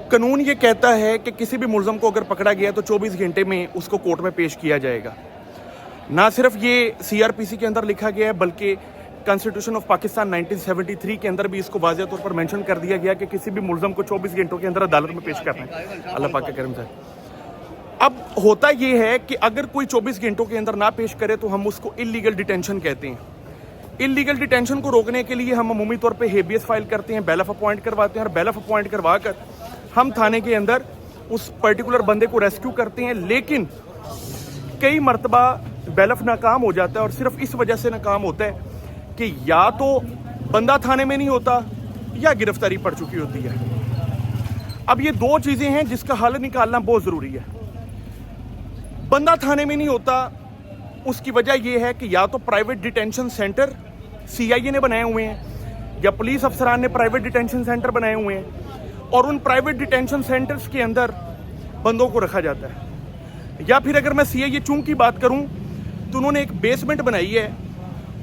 कानून ये कहता है कि किसी भी मुलज़म को अगर पकड़ा गया तो 24 घंटे में उसको कोर्ट में पेश किया जाएगा। ना सिर्फ ये CRPC के अंदर लिखा गया है बल्कि कॉन्स्टिट्यूशन ऑफ पाकिस्तान 1973 के अंदर भी इसको वाज़ेह तौर पर मेंशन कर दिया गया कि किसी भी मुलज़म को 24 घंटों के अंदर अदालत में पेश करना है। अल्लाह पाक के करम से अब होता ये है कि अगर कोई 24 घंटों के अंदर ना पेश करे तो हम उसको इलीगल डिटेंशन कहते हैं। इलीगल डिटेंशन को रोकने के लिए हम अमूमी तौर पे हेबियस फाइल करते हैं, बेल ऑफ अपॉइंट करवाते हैं और बेल ऑफ अपॉइंट करवा कर हम थाने के अंदर उस पर्टिकुलर बंदे को रेस्क्यू करते हैं। लेकिन कई मरतबा बेल ऑफ नाकाम हो जाता है और सिर्फ इस वजह से नाकाम होता है कि या तो बंदा थाने में नहीं होता या गिरफ्तारी पड़ चुकी होती है। अब ये दो चीज़ें हैं जिसका हल निकालना बहुत ज़रूरी है। बंदा थाने में नहीं होता उसकी वजह यह है कि या तो प्राइवेट डिटेंशन सेंटर CIA ने बनाए हुए हैं या पुलिस अफसरान ने प्राइवेट डिटेंशन सेंटर बनाए हुए हैं और उन प्राइवेट डिटेंशन सेंटर्स के अंदर बंदों को रखा जाता है। या फिर अगर मैं CIA चूंग की बात करूं तो उन्होंने एक बेसमेंट बनाई है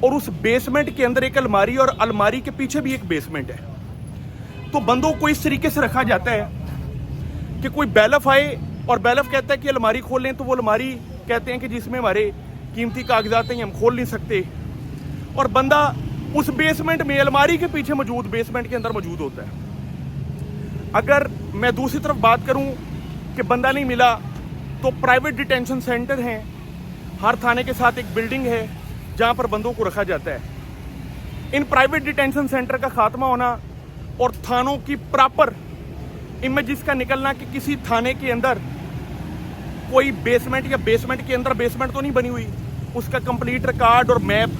और उस बेसमेंट के अंदर एक अलमारी और अलमारी के पीछे भी एक बेसमेंट है। तो बंदों को इस तरीके से रखा जाता है कि कोई बैलफ आए और बैलफ कहता है कि अलमारी खोल लें तो वो अलमारी कहते हैं कि जिसमें हमारे कीमती कागजात हैं हम खोल नहीं सकते और बंदा उस बेसमेंट में अलमारी के पीछे मौजूद बेसमेंट के अंदर मौजूद होता है। अगर मैं दूसरी तरफ बात करूं कि बंदा नहीं मिला तो प्राइवेट डिटेंशन सेंटर हैं, हर थाने के साथ एक बिल्डिंग है जहां पर बंदों को रखा जाता है। इन प्राइवेट डिटेंशन सेंटर का खात्मा होना और थानों की प्रॉपर इमेजेस का निकलना कि किसी थाने के अंदर कोई बेसमेंट या बेसमेंट के अंदर बेसमेंट तो नहीं बनी हुई, उसका कंप्लीट रिकॉर्ड और मैप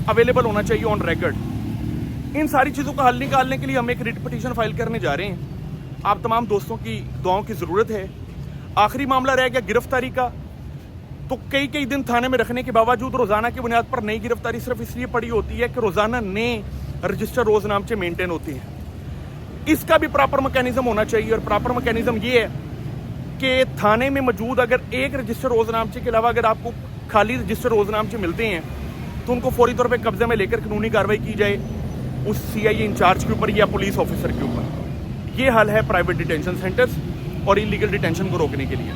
अवेलेबल होना चाहिए ऑन रिकॉर्ड। इन सारी चीज़ों का हल निकालने के लिए हम एक रिट पिटीशन फाइल करने जा रहे हैं। आप तमाम दोस्तों की दुआओं की ज़रूरत है। आखिरी मामला रह गया गिरफ्तारी का, तो कई दिन थाने में रखने के बावजूद रोज़ाना की बुनियाद पर नई गिरफ्तारी सिर्फ इसलिए पड़ी होती है कि रोज़ाना नए रजिस्टर रोजनामचे मेंटेन होते हैं। इसका भी प्रॉपर मैकेनिज्म होना चाहिए और प्रॉपर मैकेनिज्म ये है कि थाने में मौजूद अगर एक रजिस्टर रोजनामचे के अलावा अगर आपको खाली रजिस्टर रोजनामचे मिलते हैं तो उनको फौरी तौर पे कब्जे में लेकर कानूनी कार्रवाई की जाए उस CIA इंचार्ज के ऊपर या पुलिस ऑफिसर के ऊपर। ये हल है प्राइवेट डिटेंशन सेंटर्स और इलीगल डिटेंशन को रोकने के लिए।